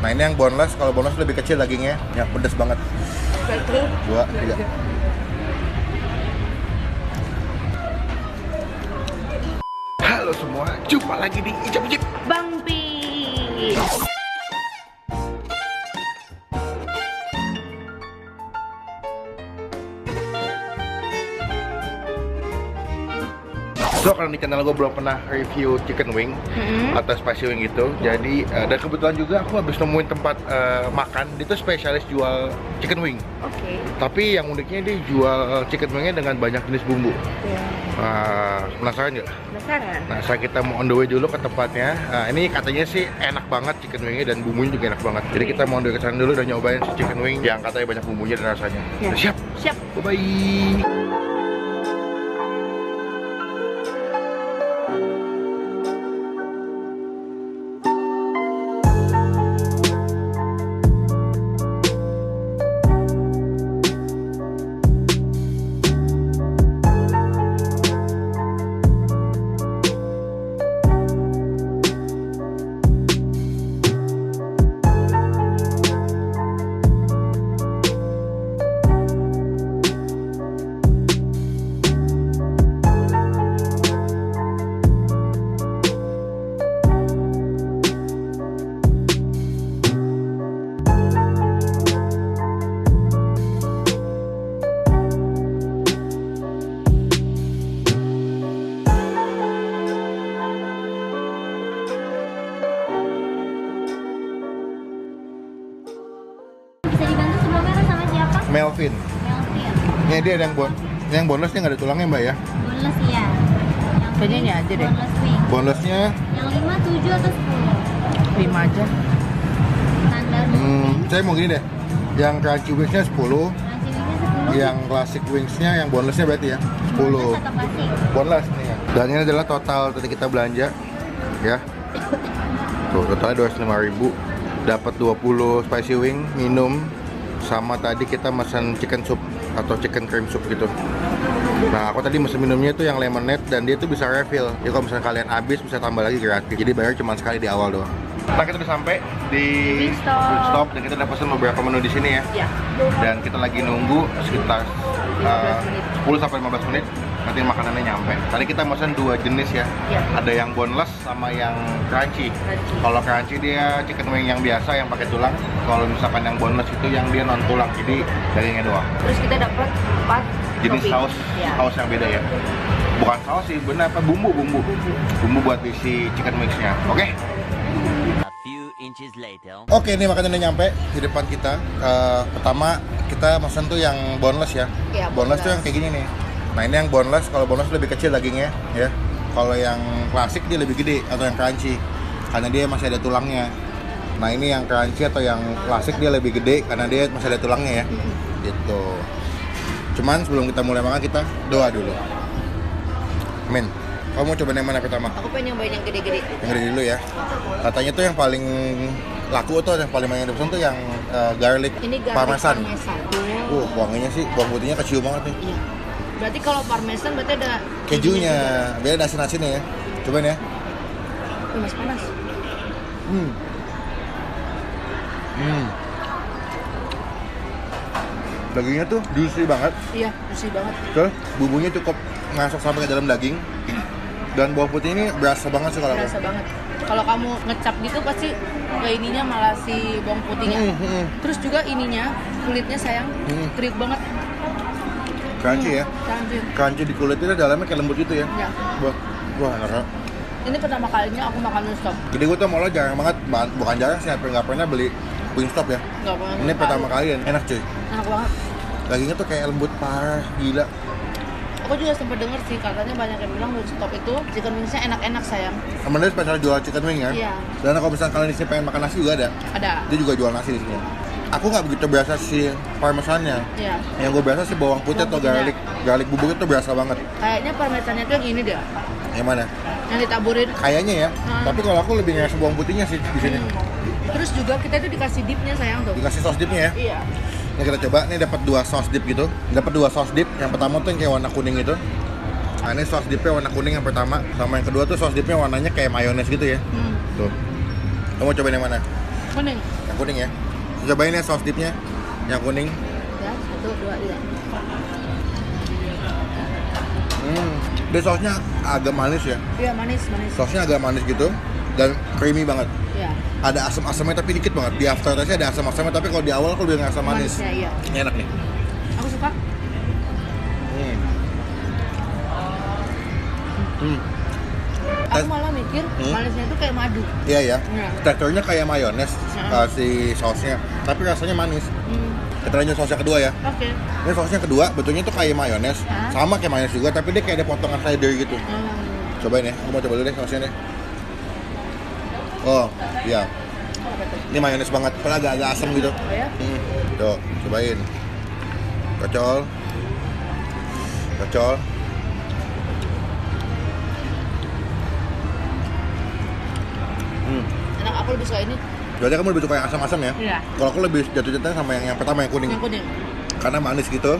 Nah ini yang boneless, kalau boneless lebih kecil dagingnya, ya pedes banget. 2, 3. Halo semua, jumpa lagi di Icap-Icip Bang Pi. So, karena di channel gue belum pernah review chicken wing atau spicy wing gitu. Jadi, dan kebetulan juga aku habis nemuin tempat makan. Dia tuh spesialis jual chicken wing. Oke. Tapi yang uniknya dia jual chicken wingnya dengan banyak jenis bumbu. Penasaran nggak? Penasaran. Nah, kita mau on the way dulu ke tempatnya. Ini katanya sih enak banget chicken wingnya dan bumbunya juga enak banget. Jadi kita mau on the way ke sana dulu dan nyobain si chicken wing yang katanya banyak bumbunya dan rasanya. Ya. Nah, siap? Siap. Bye-bye! Bisa dibantu sebelumnya sama siapa? Melvin. Melvin. Ini dia yang bonelessnya nggak ada tulangnya mbak ya? Boneless ya. Kayaknya ini aja deh. Boneless wing. Bonelessnya Yang 5, 7 atau 10? 5 aja. Standar. saya mau gini deh. Yang crunchy wingsnya 10, Nasi wingnya 10. yang classic wingsnya yang bonelessnya berarti ya 10. Boneless atau klasik? Boneless nih ya. Dan ini adalah total tadi kita belanja ya. Tuh totalnya 25.000. Dapat 20 spicy wing, minum, sama tadi kita pesan chicken soup atau chicken cream soup gitu. Nah aku tadi mesen minumnya itu yang lemonade dan dia tuh bisa refill. Jadi kalau misalnya kalian habis bisa tambah lagi gratis. Jadi bayar cuma sekali di awal doang. Nah kita udah sampai di Wingstop dan kita udah pesen beberapa menu di sini ya. Ya. Dan kita lagi nunggu sekitar 10 sampai 15 menit nanti makanannya nyampe. Tadi kita pesan 2 jenis ya. Ya. Ada yang boneless sama yang crunchy. Kalau crunchy dia chicken wing yang biasa yang pakai tulang. Kalau misalkan yang boneless itu yang dia non tulang, jadi dagingnya doang. Terus kita dapat 4 Jenis topping. saus, Ya. saus yang beda ya. Bukan saus sih, benar apa bumbu buat isi chicken wingsnya. Oke. A few inches later. Oke, ini makanannya nyampe di depan kita. Pertama kita pesan tuh yang boneless ya. Iya, Boneless tuh yang kayak gini nih. Nah ini yang boneless, kalau boneless lebih kecil dagingnya ya. Kalau yang klasik dia lebih gede atau yang crunchy karena dia masih ada tulangnya. Nah ini yang crunchy atau yang klasik dia lebih gede karena dia masih ada tulangnya ya. Gitu. Cuman sebelum kita mulai makan kita doa dulu. Amin. Kamu mau coba yang mana pertama? Aku pengen nyobain yang gede-gede. Yang gede dulu ya. Katanya tuh yang paling laku tuh yang paling banyak dipesan tuh yang garlic Ini garlic parmesan. Wanginya sih bawang putihnya kecium banget nih. Iya. Berarti kalau parmesan berarti ada Kejunya, beda asin-asinnya ya. Cobain ya. Masih panas. Dagingnya tuh juicy banget. Iya, juicy banget. Terus bumbunya cukup masuk sampai ke dalam daging. Dan bawang putih ini berasa banget sih kalau aku. Berasa banget. Kalau kamu ngecap gitu pasti ke ininya malah si bawang putihnya. Terus juga ininya kulitnya sayang, kriuk banget. Crunchy ya. Crunchy. Crunchy di kulitnya dalamnya kayak lembut gitu ya. Ya. Wah enak. Ini pertama kalinya aku makan Wingstop. Jadi gue tuh malah jarang banget, bukan jarang sih, hampir nggak pernah beli Wingstop ya. Nggak pernah. Ini pertama kali dan enak cuy. Enak banget. Dagingnya tuh kayak lembut parah, gila. Aku juga sempat denger sih katanya banyak yang bilang Wingstop itu chicken wingsnya enak-enak sayang. Temennya spesial jual chicken wing ya. Iya. Dan kalau misalnya kalian di sini pengen makan nasi juga ada. Ada. Dia juga jual nasi di sini. Aku nggak begitu berasa si parmesannya. Iya. Yang gue berasa sih bawang putih atau Bawang putihnya. garlic bubuk itu berasa banget. Kayaknya parmesannya tuh yang ini deh. Yang mana? Yang ditaburin. Kayaknya ya. Tapi kalau aku lebih ngerasa bawang putihnya sih di sini. Terus juga kita tuh dikasih dipnya sayang tuh. Dikasih sauce dipnya ya. Iya. Ini kita coba. Ini dapat 2 sauce dip gitu. Dapat 2 sauce dip. Yang pertama tuh yang kayak warna kuning itu. Nah ini sauce dipnya warna kuning yang pertama. Sama yang kedua tuh sauce dipnya warnanya kayak mayones gitu ya. Tuh. Kamu cobain yang mana? Kuning. Yang kuning ya. Cobain ya saus dipnya. Yang kuning. Ya, 1, 2, iya. Dia sausnya agak manis ya. Iya, manis. Sausnya agak manis gitu dan creamy banget. Iya. Ada asam-asamnya tapi dikit banget. Di aftertaste ada asam-asamnya tapi kalau di awal aku lebih ngerasa manis. Manisnya, iya. Ini enak nih. Aku suka. Aku malah mikir manisnya itu kayak madu. Iya ya. Iya. Teksturnya kayak mayones si sausnya, tapi rasanya manis. Kita lanjut saus yang kedua ya. Oke. Ini saus yang kedua, bentuknya tuh kayak mayones, sama kayak mayones juga, tapi dia kayak ada potongan slider gitu. Cobain ya, aku mau coba dulu deh sausnya deh. Oh, iya. Ini mayones banget, padahal agak-agak asam gitu. Oh ya? Tuh, cobain. Kocol. Enak, aku lebih suka ini. Berarti kamu lebih suka yang asam-asam ya? Iya. Kalau aku lebih jatuh-jatuhnya sama yang pertama, yang kuning. Yang kuning. Karena manis gitu.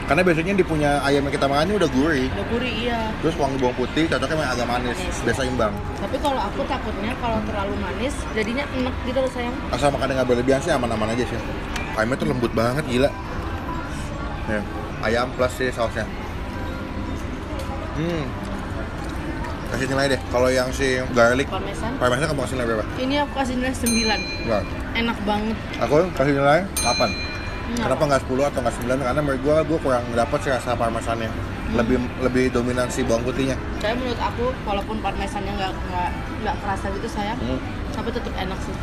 Karena biasanya di punya ayam yang kita makan ini udah gurih. Udah gurih, iya. Terus wangi bawang putih, cocoknya yang agak manis, biar seimbang. Tapi kalau aku takutnya kalau terlalu manis, jadinya enek gitu loh sayang. Asal makannya nggak berlebihan sih, aman-aman aja sih. Ayamnya tuh lembut banget, gila. Nih, ayam plus si sausnya. Kasih nilai deh. Kalau yang si garlic parmesan kamu kasih nilai berapa? Ini aku kasih nilai 9. Enggak. Enak banget. Aku kasih nilai 8. Kenapa nggak 10 atau nggak 9? Karena menurut gue kurang dapet sih rasa parmesannya. Lebih dominan si bawang putihnya. Saya menurut aku, walaupun parmesannya nggak kerasa gitu sayang, tapi tetap enak sih.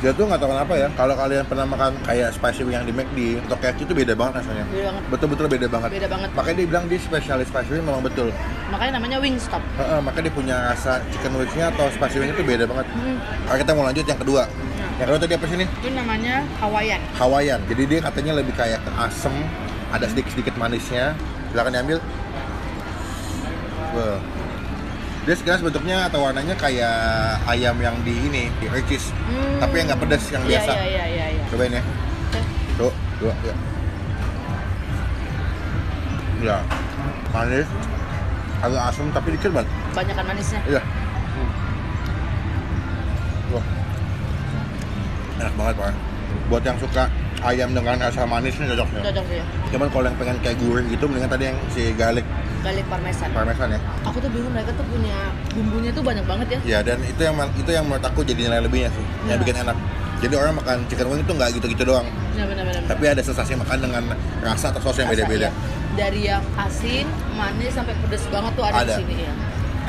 Dia tuh nggak tahu kenapa ya. Kalau kalian pernah makan kayak spicy wing yang di McD atau KFC itu beda banget rasanya. Beda banget. Betul-betul beda banget. Beda banget. Makanya dia bilang dia spesialis spicy wing memang betul. Makanya namanya Wingstop. Makanya dia punya rasa chicken wingsnya atau spicy wing itu beda banget. Kalau kita mau lanjut yang kedua. Yang kedua tadi apa sih nih? Itu namanya Hawaiian. Jadi dia katanya lebih kayak ke asem, ada sedikit manisnya. Silakan diambil. Wah. Dia sekilas bentuknya atau warnanya kayak ayam yang di Hershey's. Tapi yang nggak pedas, yang biasa. Iya. Cobain ya. Tuh, ya. Ya, manis, agak asam tapi dikit banget. Banyakan manisnya. Iya. Wah, enak banget Pak. Buat yang suka ayam dengan rasa manis ini cocok ya. Cocok ya. Cuman kalau yang pengen kayak gurih gitu, mendingan tadi yang si garlic parmesan ya. Aku tuh bingung, mereka tuh punya bumbunya tuh banyak banget ya. Ya, dan itu yang menurut aku jadi nilai lebihnya sih, yang bikin enak. Jadi orang makan chicken wing itu nggak gitu-gitu doang. Benar. Tapi ada sensasi makan dengan rasa atau saus yang beda-beda. Iya. Dari yang asin, manis sampai pedas banget tuh ada di sini ya.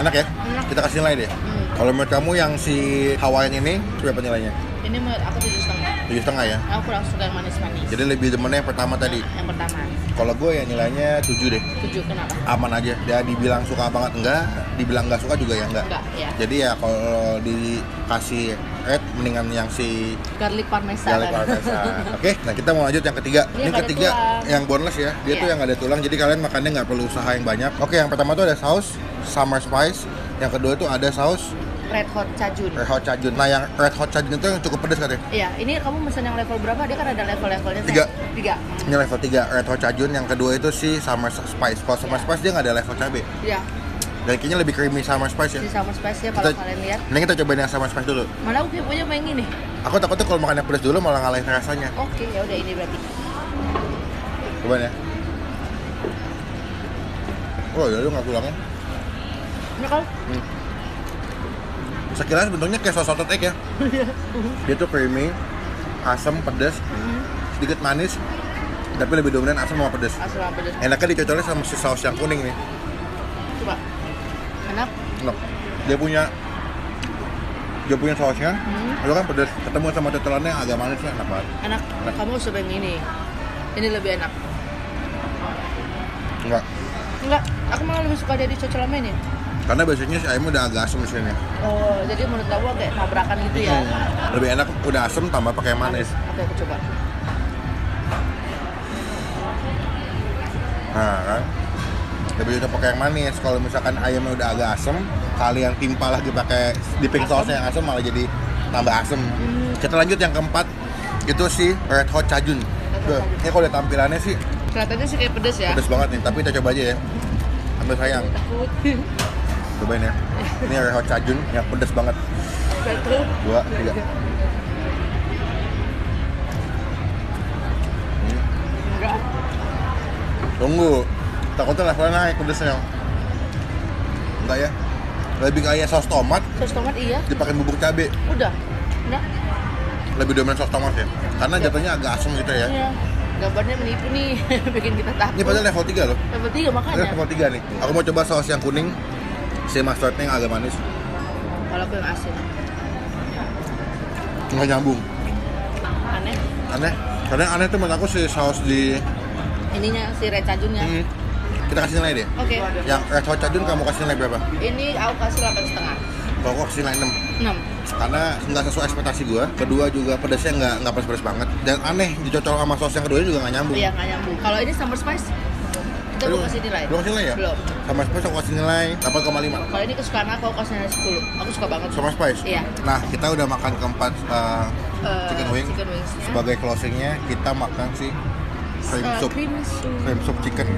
Enak ya? Enak. Kita kasih nilai deh. Kalau menurut kamu yang si Hawaiian ini berapa nilainya? Ini menurut aku 7,5. 7,5 ya? Aku kurang suka yang manis-manis. Jadi lebih demennya yang pertama tadi. Yang pertama. Kalau gue ya nilainya 7 deh. 7, kenapa? Aman aja. Dia dibilang suka banget enggak, dibilang nggak suka juga ya enggak. Enggak, ya. Jadi ya kalau dikasih red mendingan yang si Garlic parmesan. Oke, nah kita mau lanjut yang ketiga. Ini nggak ada ketiga tulang. yang boneless ya. Dia tuh yang nggak ada tulang. Jadi kalian makannya nggak perlu usaha yang banyak. Oke, yang pertama tuh ada saus summer spice. Yang kedua tuh ada saus Red Hot Cajun. Nah, yang red hot cajun itu yang cukup pedas katanya. Iya, ini kamu pesan yang level berapa? Dia kan ada level-levelnya. 3. Ini level 3 red hot cajun. Yang kedua itu si summer spice. Kalau summer spice dia nggak ada level cabai. Iya. Dan kayaknya lebih creamy summer spice ya. Si summer spice ya kalau kalian lihat. Ini kita cobain yang summer spice dulu. Mana aku punya yang ini. Aku takutnya kalau makan yang pedas dulu malah ngalahin rasanya. Oke, ya udah ini berarti. Cobain ya. Oh ya, lu nggak tulangnya. Ini kalau Sekilas bentuknya kayak saus salted egg ya. Dia tuh creamy, asam, pedas, sedikit manis, tapi lebih dominan asam sama pedas. asam sama pedas. Enaknya dicocolnya sama si saus yang kuning nih. Coba. Enak. Enak. Dia punya sausnya, itu kan pedas, ketemu sama cocolannya agak manisnya, enak banget. Enak. Kamu coba yang ini. Ini lebih enak. Enggak, aku malah lebih suka jadi cocol ini. Karena biasanya si ayamnya udah agak asam di sini. Oh, jadi menurut kamu kayak tabrakan gitu ya? Lebih enak udah asam tambah pakai manis. Oke, aku coba. Nah, kan? Lebih cocok pakai yang manis. Kalau misalkan ayamnya udah agak asam, kalian timpa lagi pakai dipping sausnya yang asam malah jadi tambah asam. Kita lanjut yang keempat, itu si red hot cajun. Ini kalau lihat tampilannya sih Kelihatannya sih kayak pedes ya? pedes banget nih, tapi kita coba aja ya. Ambil sayang. Takut. Cobain ya. Ini red hot cajun yang pedes banget. 1, 2, 3. Tunggu. Takutnya levelnya naik pedesnya. Enggak ya? Lebih kayak saus tomat Saus tomat iya. dipakai bubuk cabe. Udah. Enggak. Lebih dominan saus tomat ya. Karena jatuhnya agak asam gitu ya. Iya. Gambarnya menipu nih, bikin kita takut. Ini padahal level 3 loh. Level 3 Ini makanya. level 3 nih. Aku mau coba saus yang kuning. Si mustardnya yang agak manis. Kalau aku yang asin. Nggak nyambung. Aneh. Aneh. Karena yang aneh tuh menurut aku si saus di Ininya si red cajunnya. kita kasih nilai deh. Oke. Yang red hot cajun kamu kasih nilai berapa? Ini aku kasih 8,5. Kalau aku kasih nilai 6. 6. Karena nggak sesuai ekspektasi gua. Kedua juga pedasnya nggak pedas-pedas banget. Dan aneh dicocol sama saus yang kedua juga nggak nyambung. Iya, nggak nyambung. Kalau ini summer spice, kita belum kasih nilai. Belum kasih nilai ya? Belum. Sama spice aku kasih nilai 8,5. Kalau ini kesukaan aku kasih nilai 10. Aku suka banget. Sama spice? Iya. Nah, kita udah makan keempat chicken wing. Chicken wings. Sebagai closingnya kita makan si cream soup. Cream soup chicken.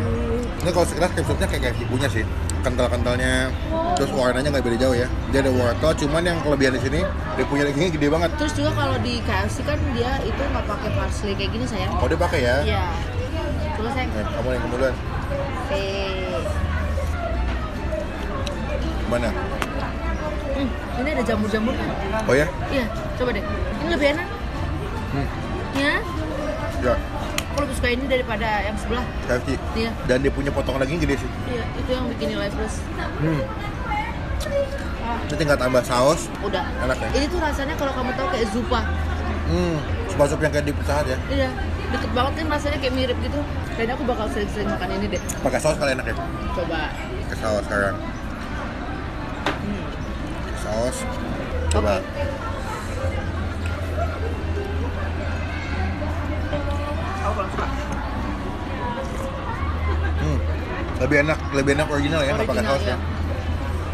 Ini kalau sekilas cream soupnya kayak punya sih, kental-kentalnya, terus warnanya nggak beda jauh ya. Dia ada wortel, cuman yang kelebihan di sini dia punya dagingnya gede banget. Terus juga kalau di KFC kan dia itu nggak pakai parsley kayak gini sayang. Oh dia pakai ya? Iya. Coba sayang. Kamu yang kemudian Oke. mana? Ini ada jamur-jamurnya. Oh ya? Iya, coba deh. Ini lebih enak. Ya. Ya, Aku lebih suka ini daripada yang sebelah. KFC. Iya. Dan dia punya potongan daging gede sih. Iya, itu yang bikin nilai plus. Ini tinggal tambah saus. Udah. Enak ya? Ini tuh rasanya kalau kamu tahu kayak zupa. Sup yang kayak di Pizza Hut ya. Iya. Deket banget kan rasanya kayak mirip gitu. Dan aku bakal sering-sering makan ini deh. Pakai saus kali enak ya. Coba. Pakai saus sekarang. Pakai saus. Coba. Aku kurang suka. Lebih enak original ya, nggak pakai Original, saus ya. iya.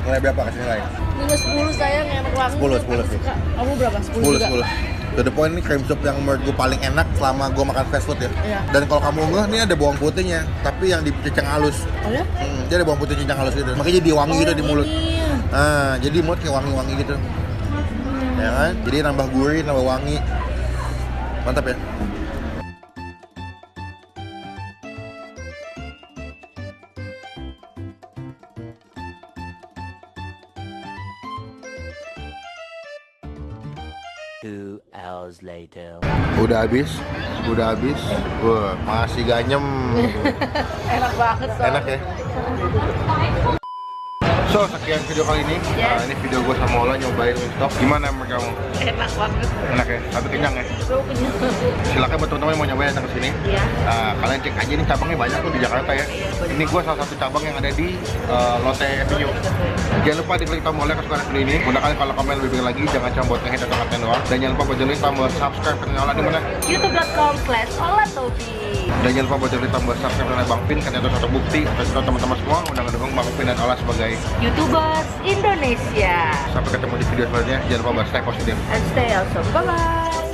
Nilai berapa kasih nilai? Nilai 10 sayang, enak banget. 10 sih. Suka. Kamu berapa? 10 juga? 10. To the point, ini cream soup yang menurut gue paling enak selama gue makan fast food ya. Iya. Dan kalau kamu ngeh, ini ada bawang putihnya, tapi yang dicecang halus. Oh ya? Dia ada bawang putih cincang halus gitu. Makanya jadi wangi gitu di mulut. Ini. Nah, jadi mulut kayak wangi-wangi gitu. Ya kan? Jadi nambah gurih, nambah wangi. Mantap ya? Two hours later. Udah habis. Wah, masih ganyem. Enak banget soalnya. Enak ya? So, sekian video kali ini. Yes. Ini video gue sama Ola nyobain Wingstop. Gimana menurut kamu? Enak banget. Enak ya? Tapi kenyang ya? Aku kenyang. Silakan buat teman-teman yang mau nyobain datang ke sini. Iya. Kalian cek aja nih cabangnya banyak tuh di Jakarta ya. Ini gue salah satu cabang yang ada di Lotte Avenue. Jangan lupa diklik tombol like kalau suka video ini. Mudah kalian kalau komen lebih lagi jangan cuma buat nge-hit atau ngatain doang. Dan jangan lupa buat klik tombol subscribe channel Ola di mana? youtube.com/olatobi. Dan jangan lupa buat klik tombol subscribe channel Bang Pin karena itu satu bukti untuk teman-teman semua udah ngedukung Bang Pin dan Ola sebagai YouTubers Indonesia. sampai ketemu di video selanjutnya. Jangan lupa buat stay positif. And stay awesome. Bye-bye.